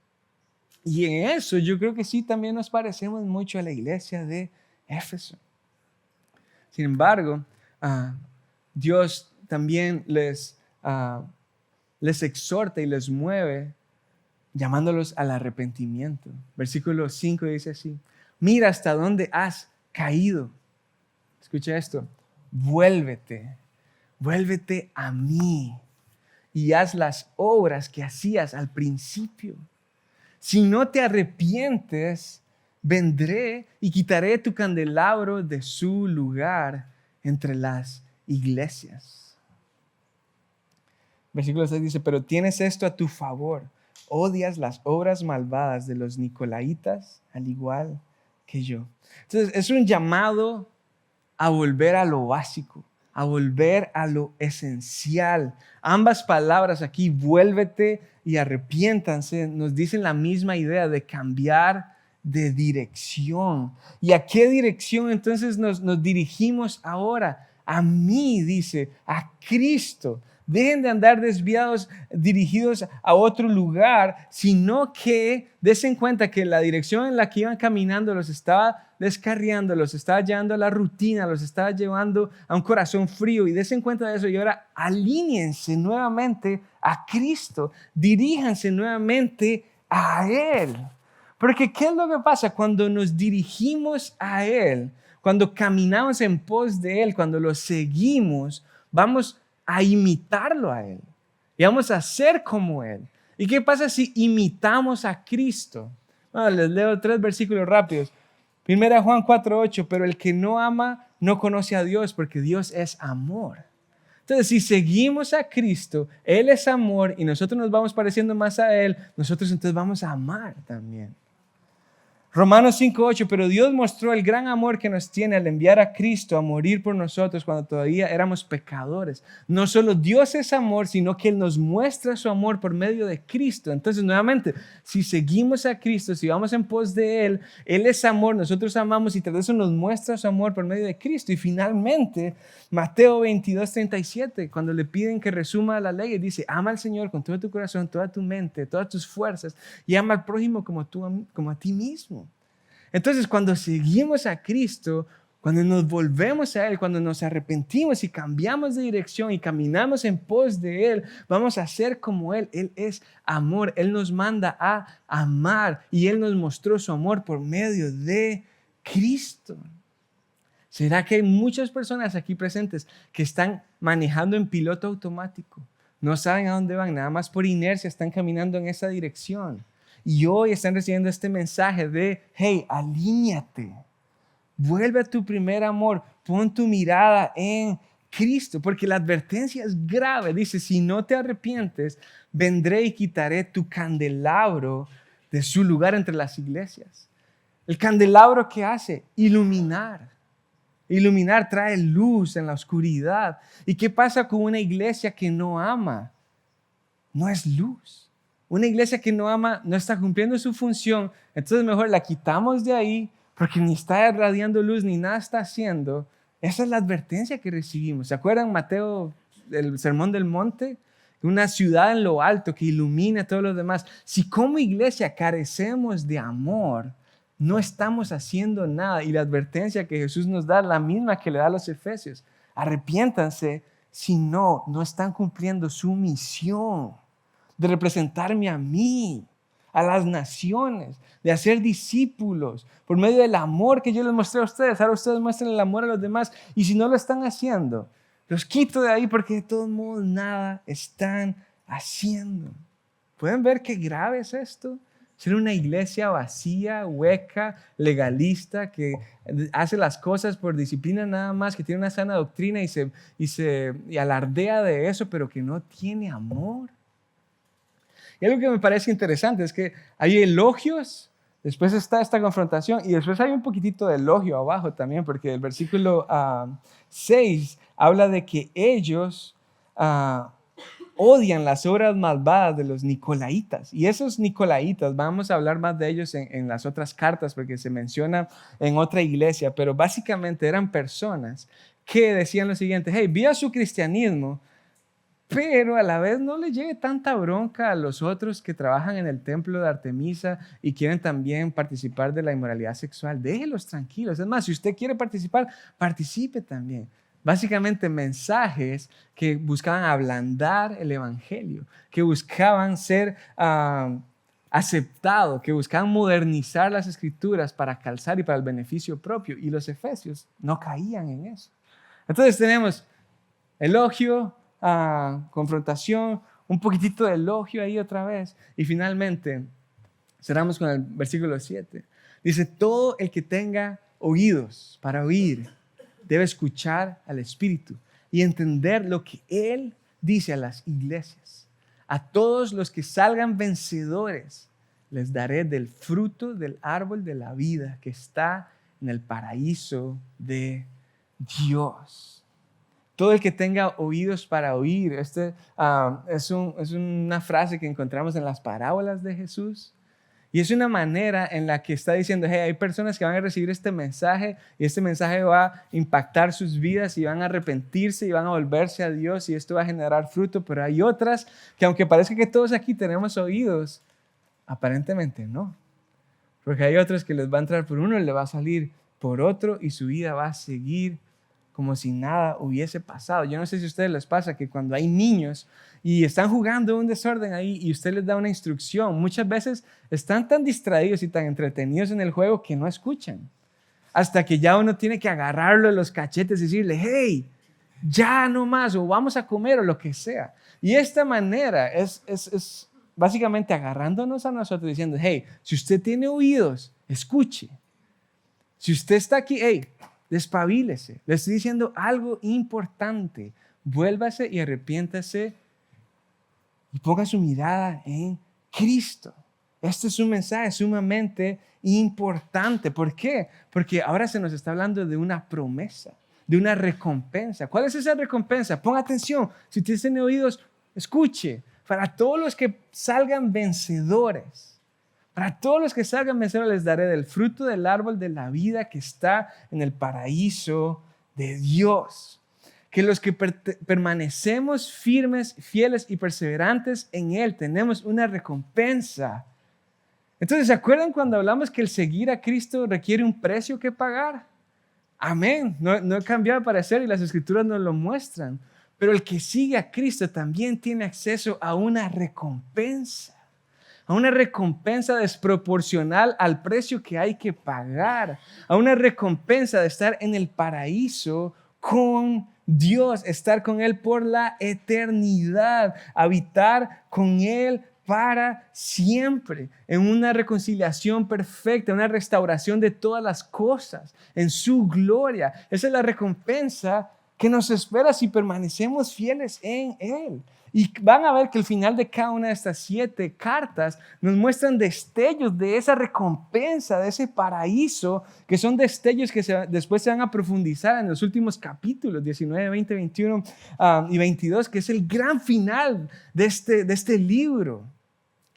Y en eso yo creo que sí también nos parecemos mucho a la iglesia de Éfeso. Sin embargo, Dios también les exhorta y les mueve llamándolos al arrepentimiento. Versículo 5 dice así: mira hasta dónde has caído. Escucha esto: vuélvete a mí y haz las obras que hacías al principio. Si no te arrepientes, vendré y quitaré tu candelabro de su lugar entre las iglesias. Versículo 6 dice: pero tienes esto a tu favor: odias las obras malvadas de los nicolaitas, al igual que yo. Entonces, es un llamado a volver a lo básico, a volver a lo esencial. Ambas palabras aquí, vuélvete y arrepiéntanse, nos dicen la misma idea de cambiar de dirección. ¿Y a qué dirección entonces nos dirigimos ahora? A mí, dice, a Cristo. Dejen de andar desviados, dirigidos a otro lugar, sino que desen cuenta que la dirección en la que iban caminando los estaba descarriando, los estaba llevando a la rutina, los estaba llevando a un corazón frío, y desen cuenta de eso. Y ahora alíñense nuevamente a Cristo, diríjanse nuevamente a Él. Porque ¿qué es lo que pasa cuando nos dirigimos a Él? Cuando caminamos en pos de Él, cuando lo seguimos, vamos a imitarlo a Él. y vamos a ser como Él. ¿Y qué pasa si imitamos a Cristo? Bueno, les leo 3 versículos rápidos. 1 Juan 4:8, pero el que no ama no conoce a Dios porque Dios es amor. Entonces, si seguimos a Cristo, Él es amor y nosotros nos vamos pareciendo más a Él, nosotros entonces vamos a amar también. Romanos 5:8, pero Dios mostró el gran amor que nos tiene al enviar a Cristo a morir por nosotros cuando todavía éramos pecadores. No solo Dios es amor, sino que Él nos muestra su amor por medio de Cristo. Entonces, nuevamente, si seguimos a Cristo, si vamos en pos de Él, Él es amor, nosotros amamos y tras eso nos muestra su amor por medio de Cristo. Y finalmente, Mateo 22:37, cuando le piden que resuma la ley, dice, ama al Señor con todo tu corazón, toda tu mente, todas tus fuerzas y ama al prójimo como a ti mismo. Entonces, cuando seguimos a Cristo, cuando nos volvemos a Él, cuando nos arrepentimos y cambiamos de dirección y caminamos en pos de Él, vamos a ser como Él. Él es amor. Él nos manda a amar y Él nos mostró su amor por medio de Cristo. ¿Será que hay muchas personas aquí presentes que están manejando en piloto automático? No saben a dónde van, nada más por inercia están caminando en esa dirección. Y hoy están recibiendo este mensaje de, hey, alíñate, vuelve a tu primer amor, pon tu mirada en Cristo, porque la advertencia es grave. Dice, si no te arrepientes, vendré y quitaré tu candelabro de su lugar entre las iglesias. El candelabro, ¿qué hace? Iluminar. Iluminar trae luz en la oscuridad. ¿Y qué pasa con una iglesia que no ama? No es luz. Una iglesia que no ama no está cumpliendo su función, entonces mejor la quitamos de ahí porque ni está irradiando luz ni nada está haciendo. Esa es la advertencia que recibimos. ¿Se acuerdan Mateo, el Sermón del Monte? Una ciudad en lo alto que ilumina a todos los demás. Si como iglesia carecemos de amor, no estamos haciendo nada. Y la advertencia que Jesús nos da es la misma que le da a los Efesios. Arrepiéntanse, si no están cumpliendo su misión de representarme a mí, a las naciones, de hacer discípulos por medio del amor que yo les mostré a ustedes. Ahora ustedes muestren el amor a los demás y si no lo están haciendo, los quito de ahí porque de todos modos nada están haciendo. ¿Pueden ver qué grave es esto? Ser una iglesia vacía, hueca, legalista, que hace las cosas por disciplina nada más, que tiene una sana doctrina y alardea de eso, pero que no tiene amor. Y algo que me parece interesante es que hay elogios, después está esta confrontación y después hay un poquitito de elogio abajo también, porque el versículo 6 habla de que ellos odian las obras malvadas de los nicolaitas. Y esos nicolaitas, vamos a hablar más de ellos en las otras cartas porque se menciona en otra iglesia, pero básicamente eran personas que decían lo siguiente, hey, viva su cristianismo, pero a la vez no le llegue tanta bronca a los otros que trabajan en el templo de Artemisa y quieren también participar de la inmoralidad sexual. Déjelos tranquilos. Es más, si usted quiere participar, participe también. Básicamente mensajes que buscaban ablandar el evangelio, que buscaban ser aceptados, que buscaban modernizar las escrituras para calzar y para el beneficio propio. Y los efesios no caían en eso. Entonces tenemos elogio, confrontación, un poquitito de elogio ahí otra vez. Y finalmente, cerramos con el versículo 7. Dice, todo el que tenga oídos para oír, debe escuchar al Espíritu y entender lo que Él dice a las iglesias. A todos los que salgan vencedores, les daré del fruto del árbol de la vida que está en el paraíso de Dios. Todo el que tenga oídos para oír. Es una frase que encontramos en las parábolas de Jesús. Y es una manera en la que está diciendo, hey, hay personas que van a recibir este mensaje y este mensaje va a impactar sus vidas y van a arrepentirse y van a volverse a Dios y esto va a generar fruto. Pero hay otras que aunque parezca que todos aquí tenemos oídos, aparentemente no. Porque hay otros que les va a entrar por uno y le va a salir por otro y su vida va a seguir como si nada hubiese pasado. Yo no sé si a ustedes les pasa que cuando hay niños y están jugando un desorden ahí y usted les da una instrucción, muchas veces están tan distraídos y tan entretenidos en el juego que no escuchan. Hasta que ya uno tiene que agarrarlo de los cachetes y decirle, hey, ya no más, o vamos a comer o lo que sea. Y esta manera es básicamente agarrándonos a nosotros diciendo, hey, si usted tiene oídos, escuche. Si usted está aquí, hey, despabilese. Le estoy diciendo algo importante. Vuélvase y arrepiéntase y ponga su mirada en Cristo. Este es un mensaje sumamente importante. ¿Por qué? Porque ahora se nos está hablando de una promesa, de una recompensa. ¿Cuál es esa recompensa? Ponga atención. Si usted tiene oídos, escuche. Para todos los que salgan vencedores, para todos los que salgan vencedores les daré del fruto del árbol de la vida que está en el paraíso de Dios. Que los que permanecemos firmes, fieles y perseverantes en Él tenemos una recompensa. Entonces, ¿se acuerdan cuando hablamos que el seguir a Cristo requiere un precio que pagar? Amén. No he cambiado de parecer y las Escrituras nos lo muestran. Pero el que sigue a Cristo también tiene acceso a una recompensa desproporcional al precio que hay que pagar, a una recompensa de estar en el paraíso con Dios, estar con Él por la eternidad, habitar con Él para siempre, en una reconciliación perfecta, una restauración de todas las cosas, en su gloria. Esa es la recompensa que nos espera si permanecemos fieles en Él. Y van a ver que al final de cada una de estas 7 cartas nos muestran destellos de esa recompensa, de ese paraíso, que son destellos que después se van a profundizar en los últimos capítulos, 19, 20, 21 y 22, que es el gran final de este libro.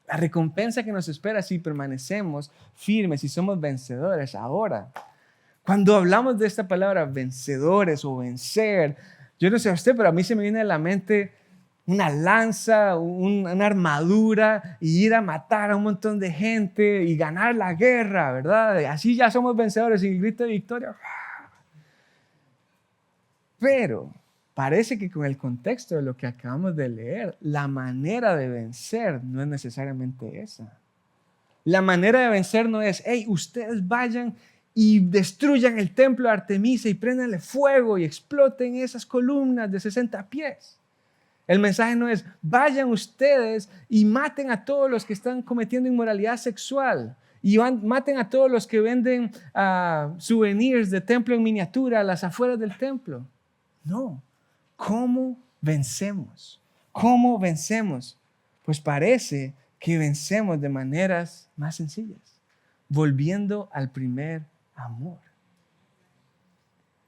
La recompensa que nos espera si permanecemos firmes y somos vencedores ahora. Cuando hablamos de esta palabra vencedores o vencer, yo no sé a usted, pero a mí se me viene a la mente una lanza, una armadura y ir a matar a un montón de gente y ganar la guerra, ¿verdad? Así ya somos vencedores y el grito de victoria. Pero parece que con el contexto de lo que acabamos de leer, la manera de vencer no es necesariamente esa. La manera de vencer no es, hey, ustedes vayan y destruyan el templo de Artemisa y préndanle fuego y exploten esas columnas de 60 pies. El mensaje no es, vayan ustedes y maten a todos los que están cometiendo inmoralidad sexual y maten a todos los que venden souvenirs de templo en miniatura a las afueras del templo. No. ¿Cómo vencemos? ¿Cómo vencemos? Pues parece que vencemos de maneras más sencillas, volviendo al primer amor.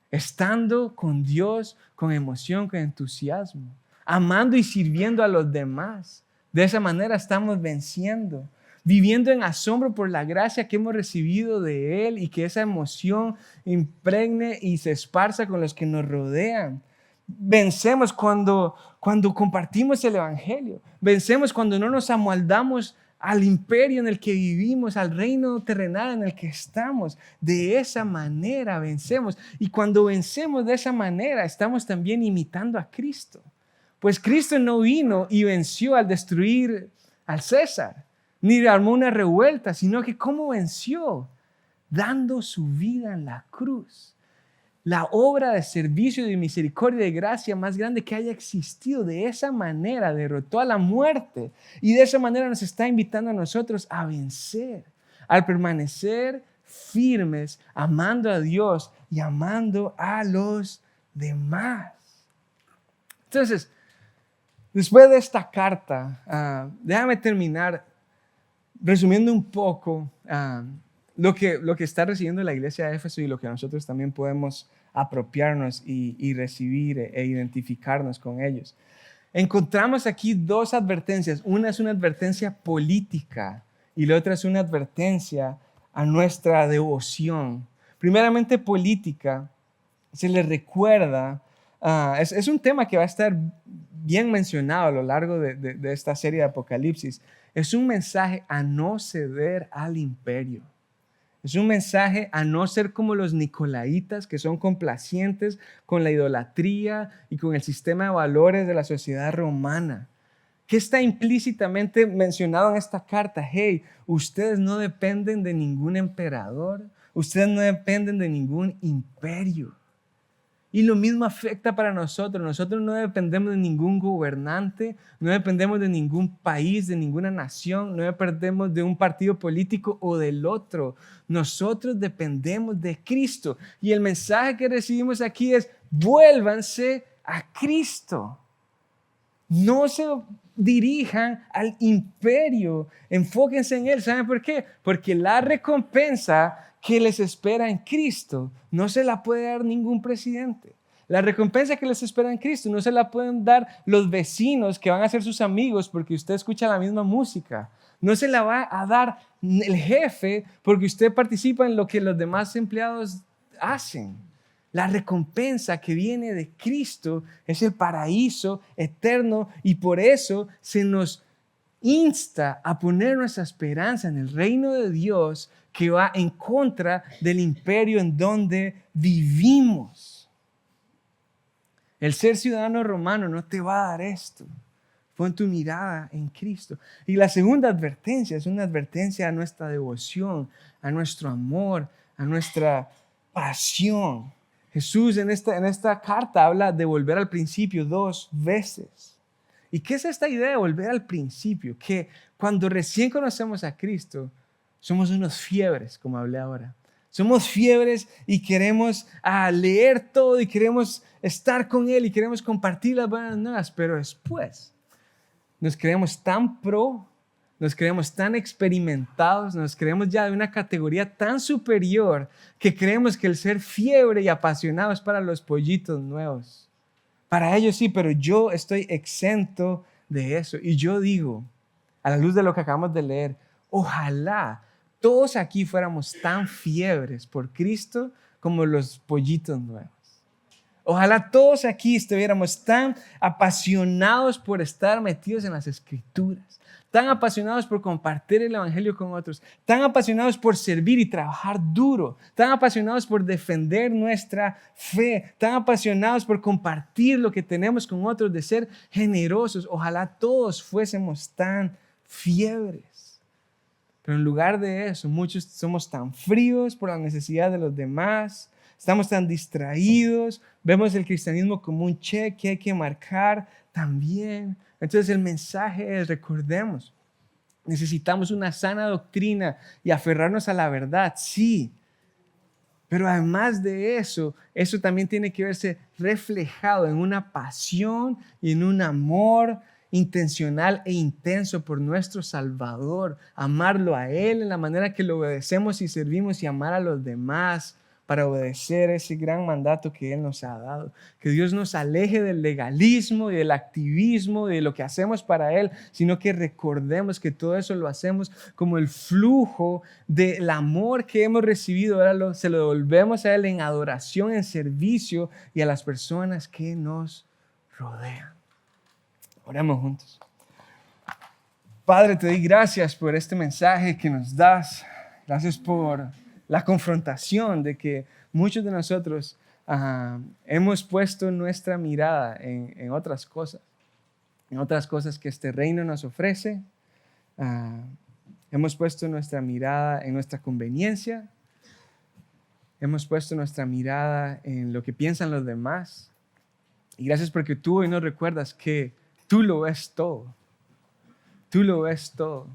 Estando con Dios con emoción, con entusiasmo, amando y sirviendo a los demás. De esa manera estamos venciendo, viviendo en asombro por la gracia que hemos recibido de Él y que esa emoción impregne y se esparza con los que nos rodean. Vencemos cuando compartimos el Evangelio. Vencemos cuando no nos amoldamos al imperio en el que vivimos, al reino terrenal en el que estamos. De esa manera vencemos. Y cuando vencemos de esa manera, estamos también imitando a Cristo. Pues Cristo no vino y venció al destruir al César, ni armó una revuelta, sino que ¿cómo venció? Dando su vida en la cruz. La obra de servicio, de misericordia y de gracia más grande que haya existido. De esa manera derrotó a la muerte y de esa manera nos está invitando a nosotros a vencer, al permanecer firmes, amando a Dios y amando a los demás. Entonces, después de esta carta, déjame terminar resumiendo un poco lo que está recibiendo la iglesia de Éfeso y lo que nosotros también podemos apropiarnos y recibir e identificarnos con ellos. Encontramos aquí 2 advertencias. Una es una advertencia política y la otra es una advertencia a nuestra devoción. Primeramente política, se les recuerda, es un tema que va a estar bien mencionado a lo largo de esta serie de Apocalipsis. Es un mensaje a no ceder al imperio. Es un mensaje a no ser como los nicolaitas, que son complacientes con la idolatría y con el sistema de valores de la sociedad romana. ¿Qué está implícitamente mencionado en esta carta? Hey, ustedes no dependen de ningún emperador, ustedes no dependen de ningún imperio. Y lo mismo afecta para nosotros. Nosotros no dependemos de ningún gobernante, no dependemos de ningún país, de ninguna nación, no dependemos de un partido político o del otro. Nosotros dependemos de Cristo. Y el mensaje que recibimos aquí es: vuélvanse a Cristo. No se dirijan al imperio, enfóquense en Él. ¿Saben por qué? Porque la recompensa que les espera en Cristo no se la puede dar ningún presidente. La recompensa que les espera en Cristo no se la pueden dar los vecinos que van a ser sus amigos porque usted escucha la misma música. No se la va a dar el jefe porque usted participa en lo que los demás empleados hacen. La recompensa que viene de Cristo es el paraíso eterno, y por eso se nos insta a poner nuestra esperanza en el reino de Dios, que va en contra del imperio en donde vivimos. El ser ciudadano romano no te va a dar esto. Pon tu mirada en Cristo. Y la segunda advertencia es una advertencia a nuestra devoción, a nuestro amor, a nuestra pasión. Jesús en esta carta habla de volver al principio 2 veces. ¿Y qué es esta idea de volver al principio? Que cuando recién conocemos a Cristo, somos unos fiebres, como hablé ahora. Somos fiebres y queremos leer todo y queremos estar con Él y queremos compartir las buenas nuevas, pero después nos creemos tan pro, nos creemos tan experimentados, nos creemos ya de una categoría tan superior que creemos que el ser fiebre y apasionado es para los pollitos nuevos. Para ellos sí, pero yo estoy exento de eso. Y yo digo, a la luz de lo que acabamos de leer, ojalá todos aquí fuéramos tan fiebres por Cristo como los pollitos nuevos. Ojalá todos aquí estuviéramos tan apasionados por estar metidos en las Escrituras, tan apasionados por compartir el Evangelio con otros, tan apasionados por servir y trabajar duro, tan apasionados por defender nuestra fe, tan apasionados por compartir lo que tenemos con otros, de ser generosos. Ojalá todos fuésemos tan fiebres. Pero en lugar de eso, muchos somos tan fríos por la necesidad de los demás, estamos tan distraídos, vemos el cristianismo como un cheque que hay que marcar también. Entonces el mensaje es: recordemos, necesitamos una sana doctrina y aferrarnos a la verdad, sí. Pero además de eso, eso también tiene que verse reflejado en una pasión y en un amor intencional e intenso por nuestro Salvador. Amarlo a Él en la manera que lo obedecemos y servimos, y amar a los demás para obedecer ese gran mandato que Él nos ha dado. Que Dios nos aleje del legalismo y del activismo y de lo que hacemos para Él, sino que recordemos que todo eso lo hacemos como el flujo del amor que hemos recibido. Ahora se lo devolvemos a Él en adoración, en servicio y a las personas que nos rodean. Oremos juntos. Padre, te doy gracias por este mensaje que nos das. Gracias por la confrontación de que muchos de nosotros hemos puesto nuestra mirada en otras cosas que este reino nos ofrece. Hemos puesto nuestra mirada en nuestra conveniencia, hemos puesto nuestra mirada en lo que piensan los demás. Y gracias porque tú hoy nos recuerdas que tú lo ves todo. Tú lo ves todo.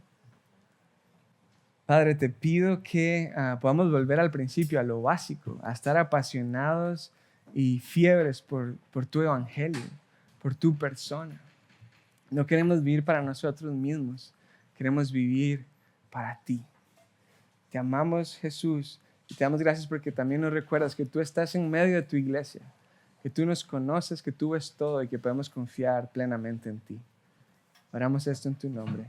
Padre, te pido que podamos volver al principio, a lo básico, a estar apasionados y fiebres por tu evangelio, por tu persona. No queremos vivir para nosotros mismos, queremos vivir para ti. Te amamos, Jesús, y te damos gracias porque también nos recuerdas que tú estás en medio de tu iglesia, que tú nos conoces, que tú ves todo y que podemos confiar plenamente en ti. Oramos esto en tu nombre.